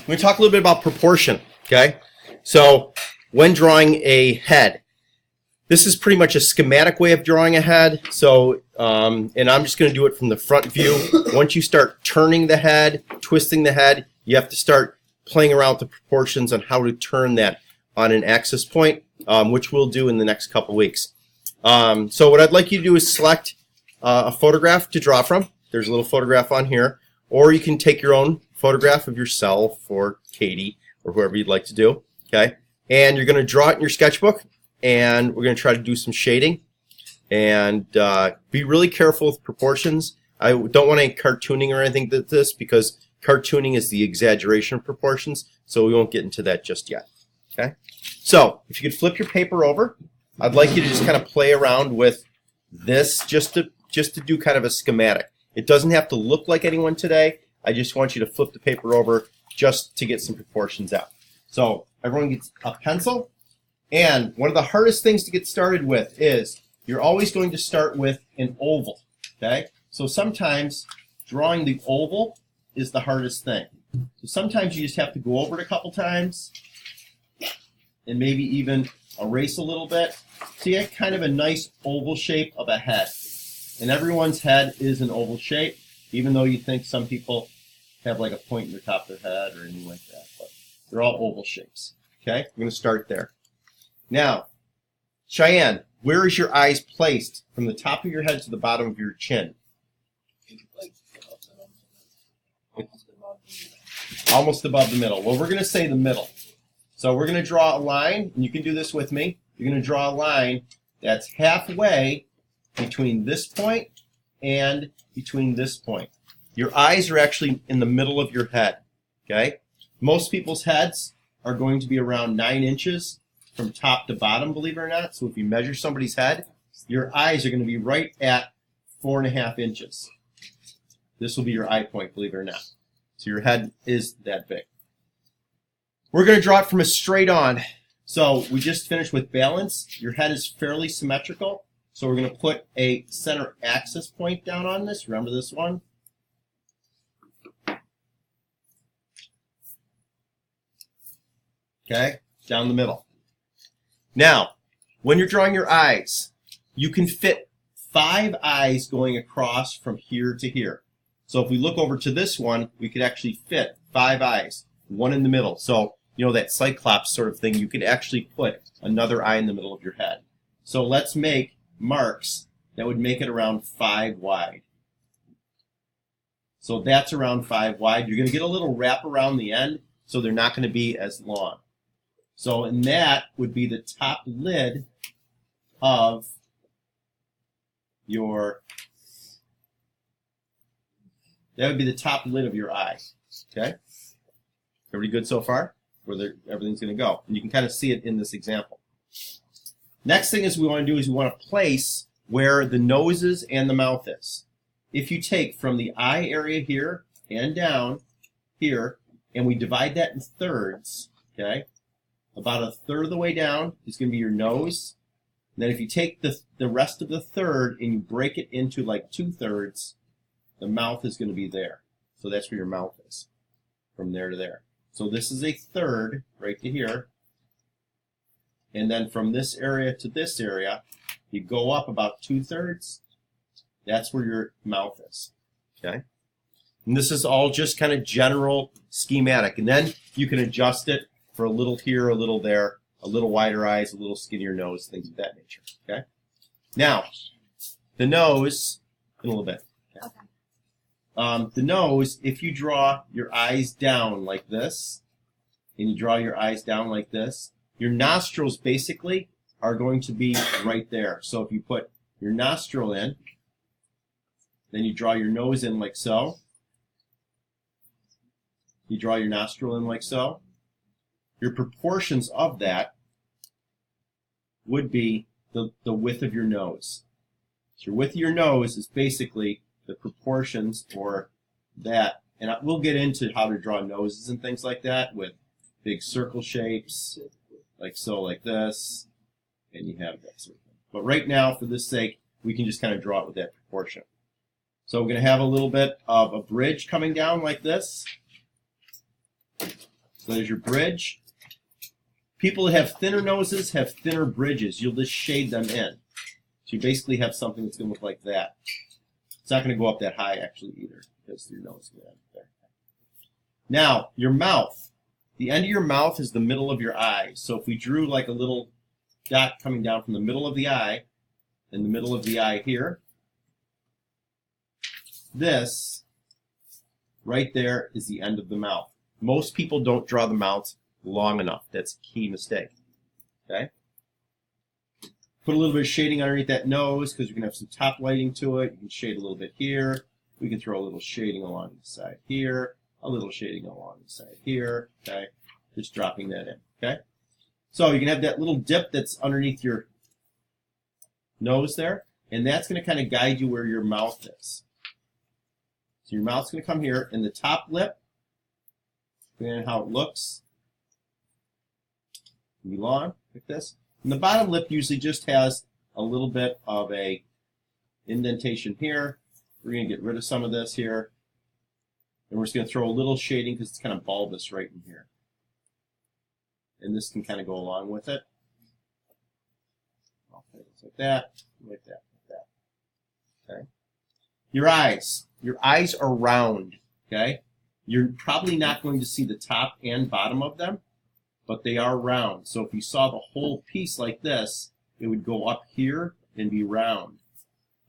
I'm going to talk a little bit about proportion, okay? So when drawing a head, this is pretty much a schematic way of drawing a head. So, and I'm just going to do it from the front view. Once you start turning the head, twisting the head, you have to start playing around with the proportions on how to turn that on an axis point, which we'll do in the next couple weeks. So what I'd like you to do is select a photograph to draw from. There's a little photograph on here. Or you can take your own photograph of yourself or Katie or whoever you'd like to do. Okay, and you're going to draw it in your sketchbook, and we're going to try to do some shading. And be really careful with proportions. I don't want any cartooning or anything to this because cartooning is the exaggeration of proportions, so we won't get into that just yet. Okay, so if you could flip your paper over, I'd like you to just kind of play around with this just to do kind of a schematic. It doesn't have to look like anyone today. I just want you to flip the paper over just to get some proportions out. So everyone gets a pencil. And one of the hardest things to get started with is you're always going to start with an oval. Okay? So sometimes drawing the oval is the hardest thing. So sometimes you just have to go over it a couple times and maybe even erase a little bit. So you get kind of a nice oval shape of a head. And everyone's head is an oval shape, even though you think some people have like a point in the top of their head or anything like that. But they're all oval shapes. Okay? I'm going to start there. Now, Cheyenne, where is your eyes placed from the top of your head to the bottom of your chin? Almost above the middle. Well, we're going to say the middle. So we're going to draw a line, and you can do this with me. You're going to draw a line that's halfway between this point and between this point. Your eyes are actually in the middle of your head. Okay? Most people's heads are going to be around 9 inches from top to bottom, believe it or not. So if you measure somebody's head, your eyes are going to be right at 4.5 inches. This will be your eye point, believe it or not. So your head is that big. We're going to draw it from a straight on. So we just finished with balance. Your head is fairly symmetrical. So we're going to put a center axis point down on this. Remember this one? Okay, down the middle. Now, when you're drawing your eyes, you can fit 5 eyes going across from here to here. So if we look over to this one, we could actually fit 5 eyes, one in the middle. So, you know, that cyclops sort of thing, you could actually put another eye in the middle of your head. So let's make marks that would make it around 5 wide. So that's around 5 wide. You're going to get a little wrap around the end, so they're not going to be as long. So, and that would be the top lid of your, that would be the top lid of your eye. Okay? Everybody good so far? Where everything's going to go. And you can kind of see it in this example. Next thing is we want to do is we want to place where the noses and the mouth is. If you take from the eye area here and down here, and we divide that in thirds, okay? About a third of the way down is going to be your nose. And then if you take the rest of the third and you break it into like 2/3, the mouth is going to be there. So that's where your mouth is, from there to there. So this is a third right to here. And then from this area to this area, you go up about 2/3. That's where your mouth is. Okay? And this is all just kind of general schematic. And then you can adjust it for a little here, a little there, a little wider eyes, a little skinnier nose, things of that nature. Okay? Now, the nose, in a little bit. Okay. The nose, if you draw your eyes down like this, and you draw your eyes down like this, your nostrils basically are going to be right there. So if you put your nostril in, then you draw your nose in like so. You draw your nostril in like so. Your proportions of that would be the width of your nose. So your width of your nose is basically the proportions for that. And we'll get into how to draw noses and things like that with big circle shapes, like so, like this, and you have that sort of thing. But right now, for this sake, we can just kind of draw it with that proportion. So we're going to have a little bit of a bridge coming down like this. So there's your bridge. People that have thinner noses have thinner bridges. You'll just shade them in. So you basically have something that's going to look like that. It's not going to go up that high, actually, either, because your nose is going to end there. Now, your mouth. The end of your mouth is the middle of your eye. So if we drew like a little dot coming down from the middle of the eye, and the middle of the eye here, this right there is the end of the mouth. Most people don't draw the mouth long enough. That's a key mistake. Okay? Put a little bit of shading underneath that nose because you're going to have some top lighting to it. You can shade a little bit here. We can throw a little shading along the side here. A little shading along the side here. Okay? Just dropping that in. Okay? So you can have that little dip that's underneath your nose there, and that's going to kind of guide you where your mouth is. So your mouth's going to come here, and the top lip, depending on how it looks, can be long, like this. And the bottom lip usually just has a little bit of a indentation here. We're going to get rid of some of this here. And we're just going to throw a little shading because it's kind of bulbous right in here. And this can kind of go along with it. Like that, like that, like that. Okay. Your eyes. Your eyes are round. Okay. You're probably not going to see the top and bottom of them, but they are round. So if you saw the whole piece like this, it would go up here and be round.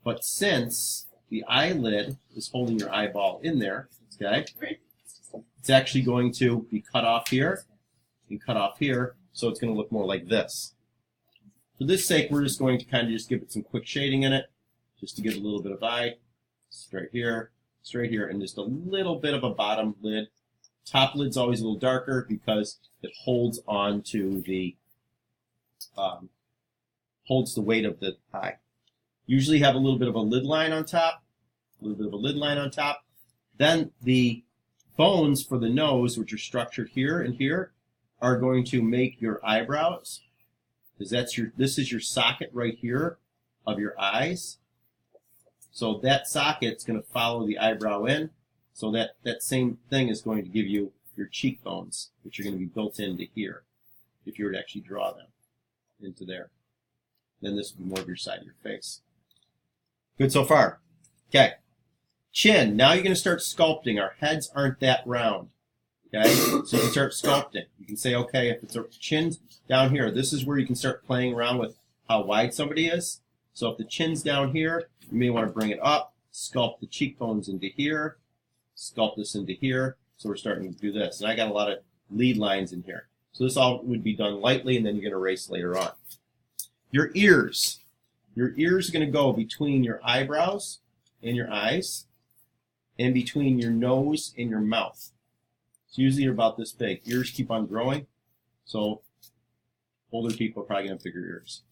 But since the eyelid is holding your eyeball in there, okay, it's actually going to be cut off here and cut off here, so it's going to look more like this. For this sake, we're just going to kind of just give it some quick shading in it, just to give it a little bit of eye. Straight here, and just a little bit of a bottom lid. Top lid's always a little darker because it holds on to the, holds the weight of the eye. Usually have a little bit of a lid line on top, Then the bones for the nose, which are structured here and here, are going to make your eyebrows. Because this is your socket right here of your eyes. So that socket's going to follow the eyebrow in. So that same thing is going to give you your cheekbones, which are going to be built into here, if you were to actually draw them into there. Then this would be more of your side of your face. Good so far. Okay. Chin. Now you're going to start sculpting. Our heads aren't that round. Okay? So you can start sculpting. You can say, okay, if it's a chin down here, this is where you can start playing around with how wide somebody is. So if the chin's down here, you may want to bring it up, sculpt the cheekbones into here, sculpt this into here. So we're starting to do this. And I got a lot of lead lines in here. So this all would be done lightly, and then you're going to erase later on. Your ears. Your ears are going to go between your eyebrows and your eyes, and between your nose and your mouth. So usually you're about this big. Ears keep on growing, so older people are probably going to have bigger ears.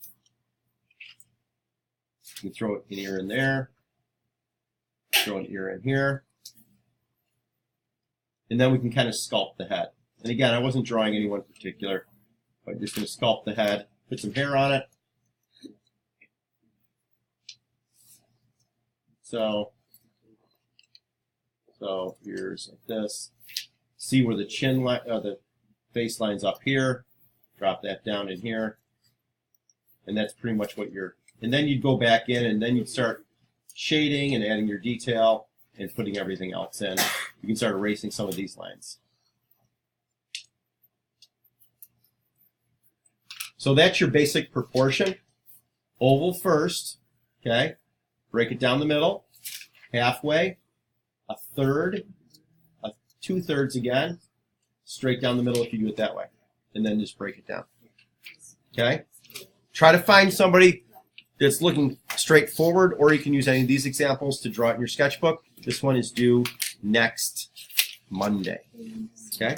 You can throw an ear in there, throw an ear in here, and then we can kind of sculpt the head. And again, I wasn't drawing anyone in particular, but I'm just going to sculpt the head, put some hair on it. So ears like this. See where the chin line, the face line's up here. Drop that down in here, and that's pretty much what you're. And then you'd go back in, and then you'd start shading and adding your detail and putting everything else in. You can start erasing some of these lines. So that's your basic proportion. Oval first, okay? Break it down the middle, halfway, a third, 2/3 again, straight down the middle if you do it that way, and then just break it down. Okay? Try to find somebody that's looking straight forward, or you can use any of these examples to draw it in your sketchbook. This one is due next Monday. Okay?